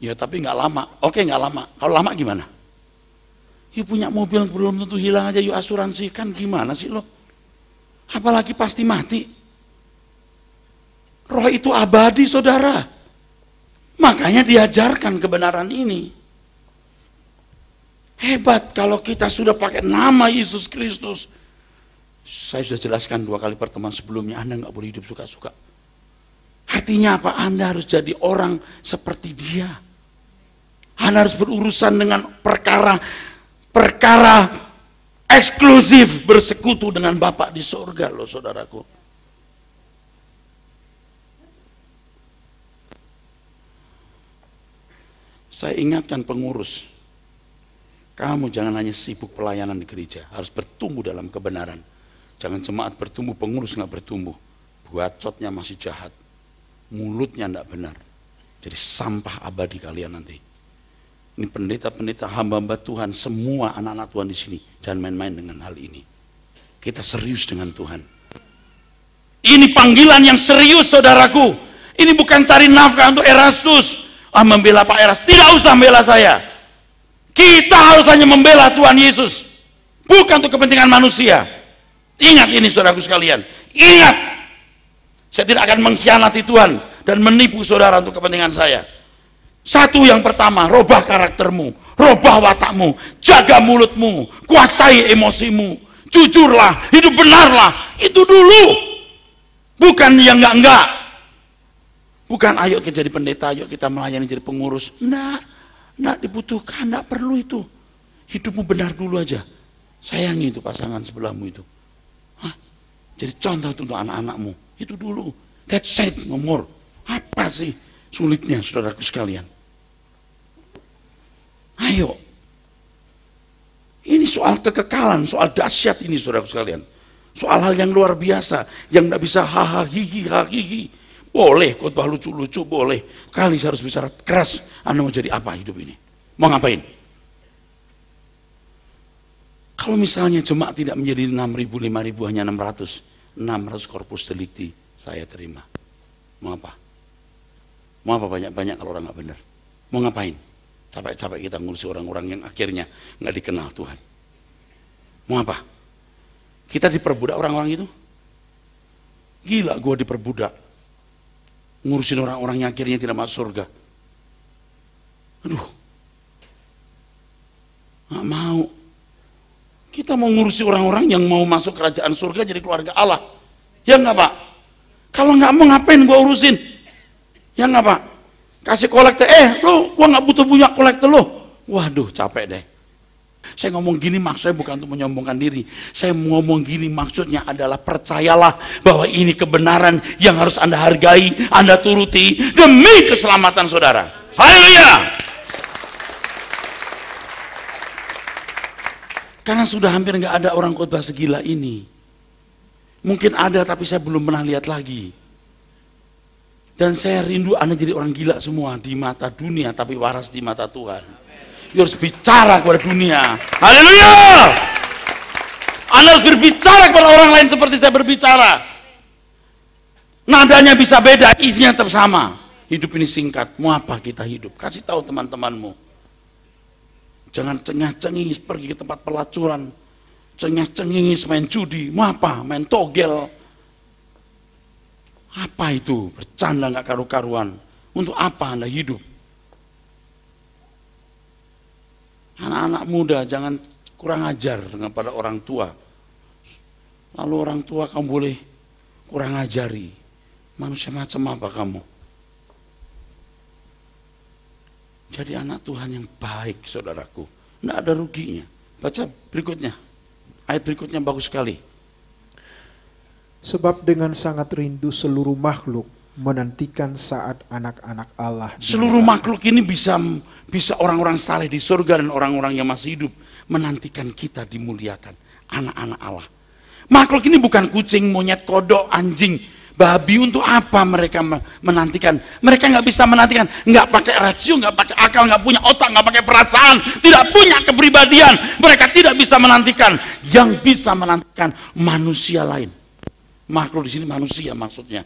[SPEAKER 1] Ya tapi nggak lama. Oke nggak lama. Kalau lama gimana? You punya mobil belum tentu hilang aja, you asuransi kan gimana sih lo? Apalagi pasti mati. Roh itu abadi, saudara. Makanya diajarkan kebenaran ini. Hebat kalau kita sudah pakai nama Yesus Kristus. Saya sudah jelaskan 2 kali pertemuan sebelumnya, Anda nggak boleh hidup suka-suka. Artinya apa? Anda harus jadi orang seperti dia. Anda harus berurusan dengan perkara eksklusif, bersekutu dengan Bapa di surga loh, saudaraku. Saya ingatkan pengurus, kamu jangan hanya sibuk pelayanan di gereja, harus bertumbuh dalam kebenaran. Jangan jemaat bertumbuh, pengurus nggak bertumbuh. Bacotnya masih jahat, mulutnya nggak benar. Jadi sampah abadi kalian nanti. Ini pendeta-pendeta, hamba-hamba Tuhan, semua anak-anak Tuhan di sini, jangan main-main dengan hal ini. Kita serius dengan Tuhan. Ini panggilan yang serius, saudaraku. Ini bukan cari nafkah untuk Erastus. Membela Pak Eras, tidak usah membela saya. Kita harus hanya membela Tuhan Yesus, bukan untuk kepentingan manusia. Ingat ini, saudaraku sekalian, ingat, saya tidak akan mengkhianati Tuhan dan menipu saudara untuk kepentingan saya. Satu, yang pertama, robah karaktermu, robah watakmu, jaga mulutmu, kuasai emosimu, jujurlah, hidup benarlah. Itu dulu, bukan yang enggak. Bukan ayo kita jadi pendeta, ayo kita melayani jadi pengurus. Enggak dibutuhkan, enggak perlu itu. Hidupmu benar dulu aja. Sayangi itu pasangan sebelahmu itu. Jadi contoh untuk anak-anakmu. Itu dulu. That's it, no more. Apa sih sulitnya, saudaraku sekalian? Ayo. Ini soal kekekalan, soal dahsyat ini, saudaraku sekalian. Soal hal yang luar biasa, yang enggak bisa hahaha. Boleh khotbah lucu-lucu, boleh. Kali saya harus bicara keras. Anda mau jadi apa hidup ini? Mau ngapain? Kalau misalnya jemaat tidak menjadi 6.000, 5.000, hanya 600. 600 korpus delikti saya terima. Mau apa? Mau apa banyak-banyak kalau orang nggak benar? Mau ngapain? Capek-capek kita ngurusi orang-orang yang akhirnya nggak dikenal Tuhan. Mau apa? Kita diperbudak orang-orang itu? Gila gue diperbudak. Ngurusin orang-orang yang akhirnya tidak masuk surga. Aduh, nggak mau. Kita mau ngurusi orang-orang yang mau masuk kerajaan surga jadi keluarga Allah. Ya nggak Pak? Kalau nggak mau ngapain gua urusin? Ya nggak Pak? Kasih kolektor, gua nggak butuh punya kolektor lo. Waduh, capek deh. Saya ngomong gini maksudnya bukan untuk menyombongkan diri. Saya ngomong gini maksudnya adalah percayalah bahwa ini kebenaran yang harus Anda hargai, Anda turuti demi keselamatan saudara. Haleluya! Karena sudah hampir nggak ada orang khotbah segila ini. Mungkin ada tapi saya belum pernah lihat lagi. Dan saya rindu Anda jadi orang gila semua di mata dunia tapi waras di mata Tuhan. You harus bicara kepada dunia. Haleluya! Anda harus berbicara kepada orang lain seperti saya berbicara. Nadanya bisa beda, isinya tetap sama. Hidup ini singkat, mau apa kita hidup? Kasih tahu teman-temanmu. Jangan cengah-cengis pergi ke tempat pelacuran, cengah-cengis main judi, mau apa? Main togel. Apa itu? Bercanda nggak karu-karuan. Untuk apa Anda hidup? Anak-anak muda jangan kurang ajar dengan pada orang tua. Lalu orang tua kamu boleh kurang ajari. Manusia macam apa kamu? Jadi anak Tuhan yang baik, saudaraku. Tidak ada ruginya. Baca berikutnya. Ayat berikutnya bagus sekali.
[SPEAKER 2] Sebab dengan sangat rindu seluruh makhluk menantikan saat anak-anak Allah.
[SPEAKER 1] Seluruh makhluk ini bisa orang-orang saleh di surga dan orang-orang yang masih hidup menantikan kita dimuliakan. Anak-anak Allah. Makhluk ini bukan kucing, monyet, kodok, anjing, babi. Untuk apa mereka menantikan? Mereka nggak bisa menantikan, nggak pakai rasio, nggak pakai akal, nggak punya otak, nggak pakai perasaan, tidak punya kepribadian. Mereka tidak bisa menantikan. Yang bisa menantikan manusia lain. Makhluk di sini manusia maksudnya.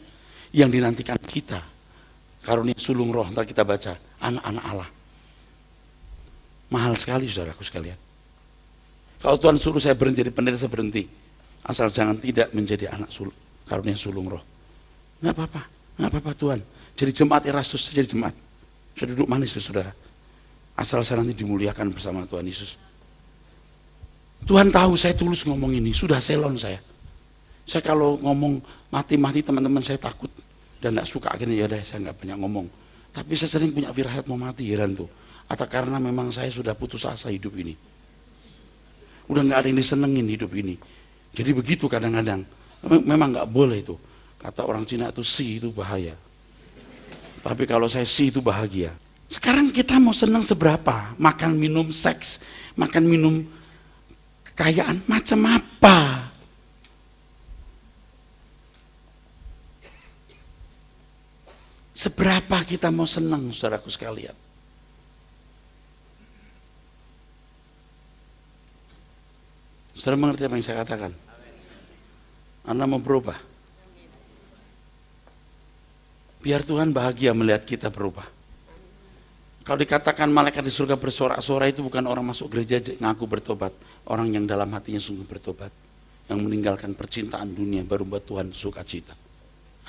[SPEAKER 1] Yang dinantikan kita. Karunia sulung roh, ntar kita baca. Anak-anak Allah. Mahal sekali saudaraku sekalian. Kalau Tuhan suruh saya berhenti jadi pendeta, saya berhenti. Asal jangan tidak menjadi anak karunia sulung roh. Nggak apa-apa, nggak apa-apa Tuhan. Jadi jemaat Erastus, jadi jemaat. Saya duduk manis saudara. Asal saya nanti dimuliakan bersama Tuhan Yesus. Tuhan tahu saya tulus ngomong ini, sudah selon saya. Saya kalau ngomong mati-mati teman-teman saya takut dan tidak suka, akhirnya ya deh saya nggak banyak ngomong. Tapi saya sering punya firasat mau mati, heran tuh. Atau karena memang saya sudah putus asa hidup ini. Udah nggak ada yang disenengin hidup ini. Jadi begitu kadang-kadang. Memang nggak boleh itu. Kata orang Cina itu si itu bahaya. Tapi kalau saya si itu bahagia. Sekarang kita mau senang seberapa? Makan, minum, seks, makan, minum, kekayaan, macam apa? Seberapa kita mau senang, saudaraku sekalian? Saudara mengerti apa yang saya katakan? Anda mau berubah? Biar Tuhan bahagia melihat kita berubah. Kalau dikatakan malaikat di surga bersorak-sorai, itu bukan orang masuk gereja ngaku bertobat. Orang yang dalam hatinya sungguh bertobat. Yang meninggalkan percintaan dunia baru buat Tuhan sukacita.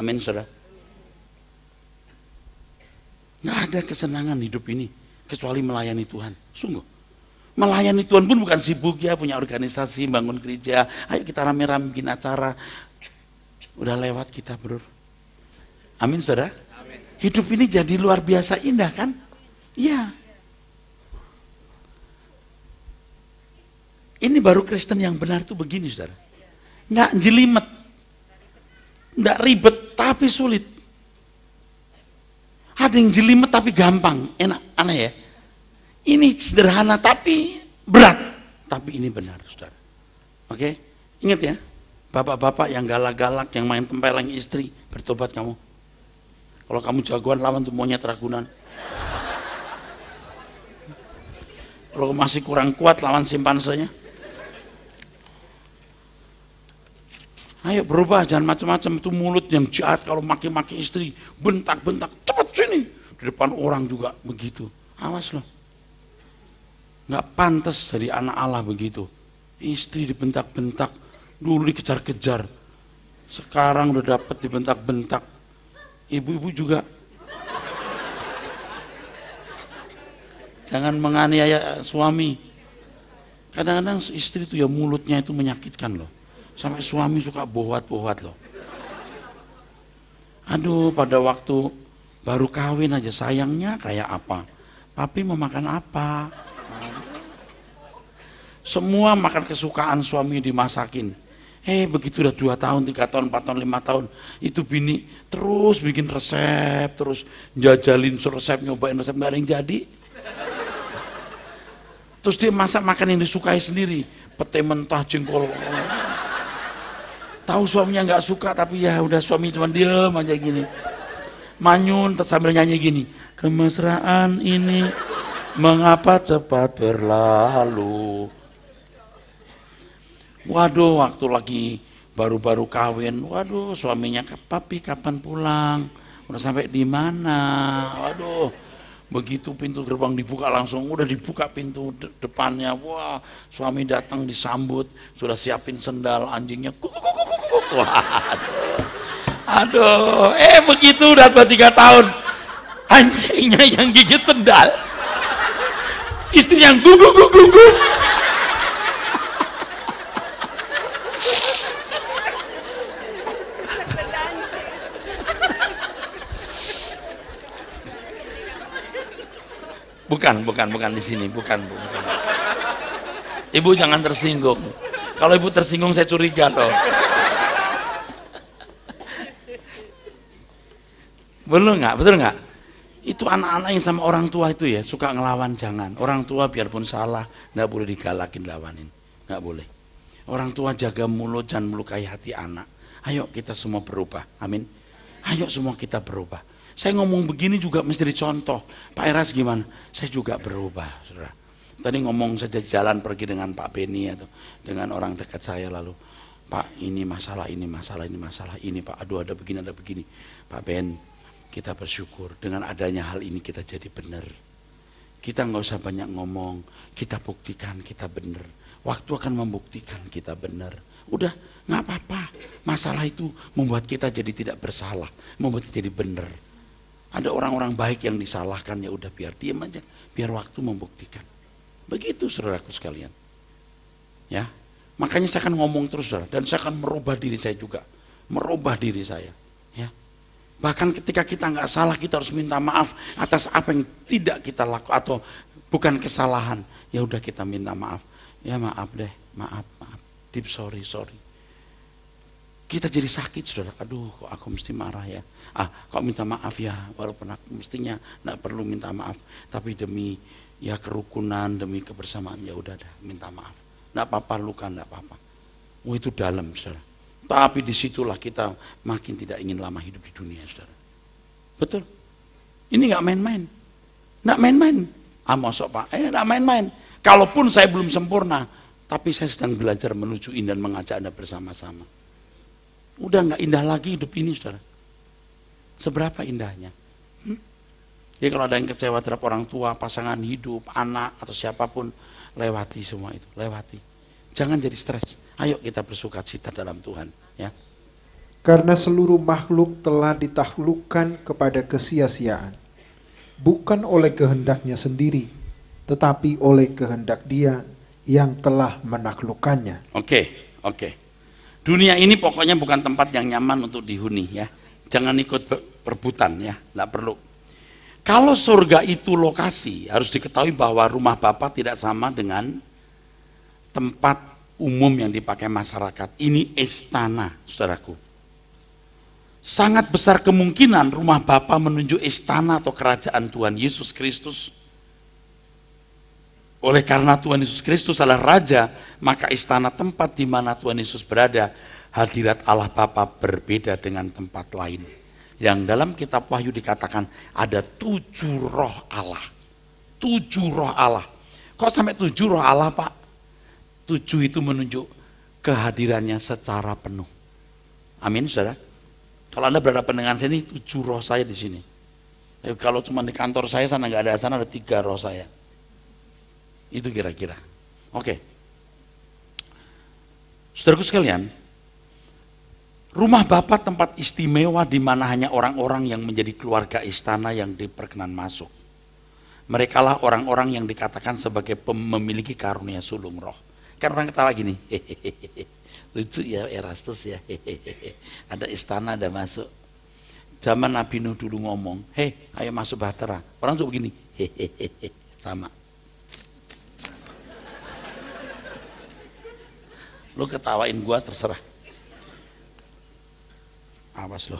[SPEAKER 1] Amin saudara. Nggak ada kesenangan hidup ini kecuali melayani Tuhan. Sungguh. Melayani Tuhan pun bukan sibuk ya, punya organisasi, bangun gereja, ayo kita rame-rame bikin acara. Udah lewat kita, bro. Amin, saudara? Amin. Hidup ini jadi luar biasa indah kan? Iya. Ini baru Kristen yang benar tuh begini, saudara. Nggak jelimet, nggak ribet, tapi sulit. Ada yang jelimet tapi gampang, enak, aneh ya. Ini sederhana tapi berat, tapi ini benar, saudara. Oke, ingat ya, bapak-bapak yang galak-galak, yang main tempeleng istri, bertobat kamu. Kalau kamu jagoan lawan tuh monyet Ragunan. Kalau masih kurang kuat lawan simpansenya. Ayo berubah, jangan macam-macam. Itu mulut yang jahat kalau maki-maki istri, bentak-bentak, cepat sini. Di depan orang juga begitu. Awas loh. Nggak pantas jadi anak Allah begitu. Istri dibentak-bentak, dulu dikejar-kejar. Sekarang udah dapet dibentak-bentak. Ibu-ibu juga. Jangan menganiaya suami. Kadang-kadang istri itu ya mulutnya itu menyakitkan loh. Sampai suami suka bohwat-bohwat loh. Aduh, pada waktu baru kawin aja sayangnya kayak apa. Papi mau makan apa? Semua makan kesukaan suami dimasakin. Begitu udah 2 tahun, 3 tahun, 4 tahun, 5 tahun, itu bini terus bikin resep, terus jajalin resep, nyobain resep, nggak ada yang jadi. Terus dia masak makan yang disukai sendiri, pete mentah, jengkol. Tahu suaminya nggak suka, tapi ya udah suami cuma diem aja gini. Manyun sambil nyanyi gini, kemesraan ini mengapa cepat berlalu. Waduh, waktu lagi baru-baru kawin, waduh suaminya, papi kapan pulang? Udah sampai di mana? Waduh, begitu pintu gerbang dibuka langsung, udah dibuka pintu depannya, wah suami datang disambut, sudah siapin sendal, anjingnya kuk. Waduh, aduh, begitu udah 2-3 tahun, anjingnya yang gigit sendal, istri yang guguk. Bukan di sini, bukan. Ibu jangan tersinggung. Kalau ibu tersinggung saya curiga loh. Betul nggak? Itu anak-anak yang sama orang tua itu ya suka ngelawan, jangan. Orang tua biarpun salah nggak boleh digalakin, lawanin, nggak boleh. Orang tua jaga mulut, jangan melukai hati anak. Ayo kita semua berubah, amin. Ayo semua kita berubah. Saya ngomong begini juga mesti dicontoh. Pak Eras gimana? Saya juga berubah, saudara. Tadi ngomong saja jalan pergi dengan Pak Beni atau dengan orang dekat saya, lalu Pak ini masalah ini Pak, aduh ada begini. Pak Ben, kita bersyukur dengan adanya hal ini kita jadi benar. Kita nggak usah banyak ngomong, kita buktikan kita benar. Waktu akan membuktikan kita benar. Udah nggak apa-apa. Masalah itu membuat kita jadi tidak bersalah, membuat kita jadi benar. Ada orang-orang baik yang disalahkan, ya udah biar diam aja, biar waktu membuktikan. Begitu saudaraku sekalian. Ya, makanya saya akan ngomong terus saudara, dan saya akan merubah diri saya juga, merubah diri saya. Ya, bahkan ketika kita nggak salah kita harus minta maaf atas apa yang tidak kita lakukan atau bukan kesalahan. Ya udah kita minta maaf. Ya maaf deh, maaf, deep sorry. Kita jadi sakit saudara, aduh kok aku mesti marah ya, kok minta maaf ya, walaupun aku mestinya nggak perlu minta maaf, tapi demi ya kerukunan, demi kebersamaan, ya udah dah minta maaf, nggak apa-apa luka, nggak apa-apa. Itu dalam saudara, tapi disitulah kita makin tidak ingin lama hidup di dunia saudara. Betul, ini nggak main-main, mosok Pak, nggak main-main. Kalaupun saya belum sempurna, tapi saya sedang belajar menuju indah dan mengajak Anda bersama-sama. Udah nggak indah lagi hidup ini saudara. Seberapa indahnya. Jadi kalau ada yang kecewa terhadap orang tua, pasangan hidup, anak atau siapapun, lewati semua itu, lewati. Jangan jadi stres. Ayo kita bersukacita dalam Tuhan, ya.
[SPEAKER 2] Karena seluruh makhluk telah ditaklukkan kepada kesia-siaan, bukan oleh kehendaknya sendiri, tetapi oleh kehendak Dia yang telah menaklukkannya.
[SPEAKER 1] Oke. Dunia ini pokoknya bukan tempat yang nyaman untuk dihuni ya. Jangan ikut perebutan ya, enggak perlu. Kalau surga itu lokasi, harus diketahui bahwa rumah Bapa tidak sama dengan tempat umum yang dipakai masyarakat. Ini istana, saudaraku. Sangat besar kemungkinan rumah Bapa menuju istana atau kerajaan Tuhan Yesus Kristus. Oleh karena Tuhan Yesus Kristus adalah Raja, maka istana tempat di mana Tuhan Yesus berada, hadirat Allah Bapa berbeda dengan tempat lain. Yang dalam kitab Wahyu dikatakan ada 7 roh Allah. 7 roh Allah. Kok sampai 7 roh Allah Pak? 7 itu menunjuk kehadirannya secara penuh. Amin saudara. Kalau Anda berhadapan dengan saya ini 7 roh saya di sini. Kalau cuma di kantor saya sana nggak ada, sana ada 3 roh saya. Itu kira-kira. Oke. Saudaraku sekalian, rumah Bapa tempat istimewa di mana hanya orang-orang yang menjadi keluarga istana yang diperkenan masuk. Merekalah orang-orang yang dikatakan sebagai memiliki karunia sulung roh. Kan orang ketawa gini, hehehe, lucu ya Erastus ya, hehehe. Ada istana, ada masuk. Zaman Nabi Nuh dulu ngomong, ayo masuk bahtera. Orang coba begini, hehehe, sama. Lu ketawain gua terserah. Awas lo.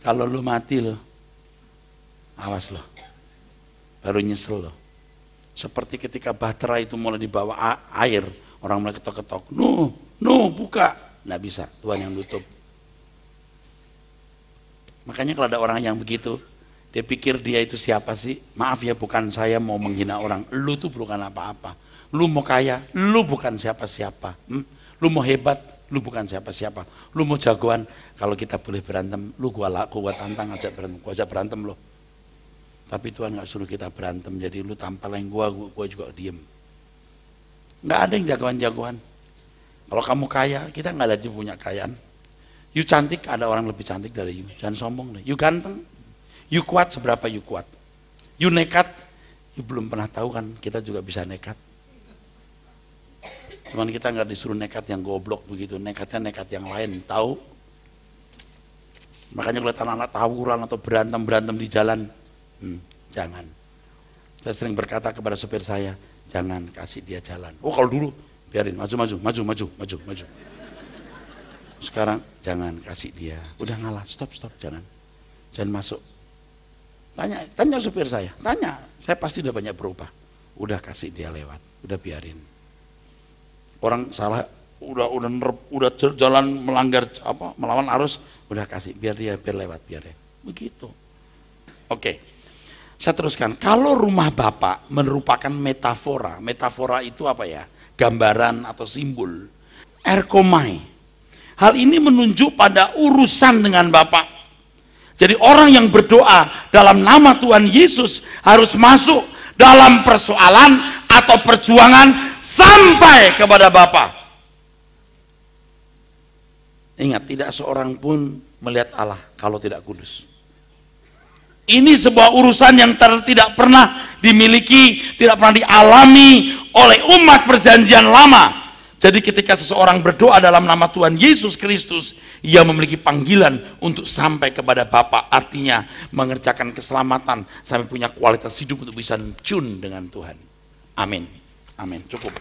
[SPEAKER 1] Kalau lu mati lo, awas lo. Baru nyesel lo. Seperti ketika bahtera itu mulai dibawa air, orang mulai ketok-ketok, Nuh, buka. Nggak bisa, Tuhan yang tutup. Makanya kalau ada orang yang begitu, dia pikir dia itu siapa sih? Maaf ya, bukan saya mau menghina orang. Lu tuh bukan apa-apa. Lu mau kaya, lu bukan siapa-siapa. Lu mau hebat, lu bukan siapa-siapa. Lu mau jagoan, kalau kita boleh berantem, lu gua tantang ajak berantem, gua ajak berantem lo. Tapi Tuhan nggak suruh kita berantem, jadi lu tampalin gua juga diem. Nggak ada yang jagoan-jagoan. Kalau kamu kaya, kita nggak ada yang punya kekayaan. You cantik, ada orang lebih cantik dari you. Jangan sombong deh. You ganteng, you kuat, seberapa you kuat. You nekat, you belum pernah tahu kan, kita juga bisa nekat. Cuman kita nggak disuruh nekat yang goblok begitu, nekatnya nekat yang lain, tahu? Makanya kalau anak-anak tawuran atau berantem di jalan, jangan. Saya sering berkata kepada supir saya, jangan kasih dia jalan. Oh kalau dulu, biarin, maju. Sekarang jangan kasih dia, udah ngalah, stop, jangan masuk. Tanya supir saya pasti udah banyak berubah. Udah kasih dia lewat, udah biarin. Orang salah, udah jalan melanggar melawan arus, udah kasih, biar lewat, begitu. Oke, saya teruskan. Kalau rumah Bapak merupakan metafora itu apa ya? Gambaran atau simbol. Erkomai. Hal ini menunjuk pada urusan dengan Bapak. Jadi orang yang berdoa dalam nama Tuhan Yesus harus masuk dalam persoalan atau perjuangan sampai kepada Bapa. Ingat, tidak seorang pun melihat Allah kalau tidak kudus. Ini sebuah urusan yang tidak pernah dimiliki, tidak pernah dialami oleh umat perjanjian lama. Jadi ketika seseorang berdoa dalam nama Tuhan Yesus Kristus, ia memiliki panggilan untuk sampai kepada Bapa, artinya mengerjakan keselamatan sampai punya kualitas hidup untuk bisa tune dengan Tuhan. Amin. Cukup.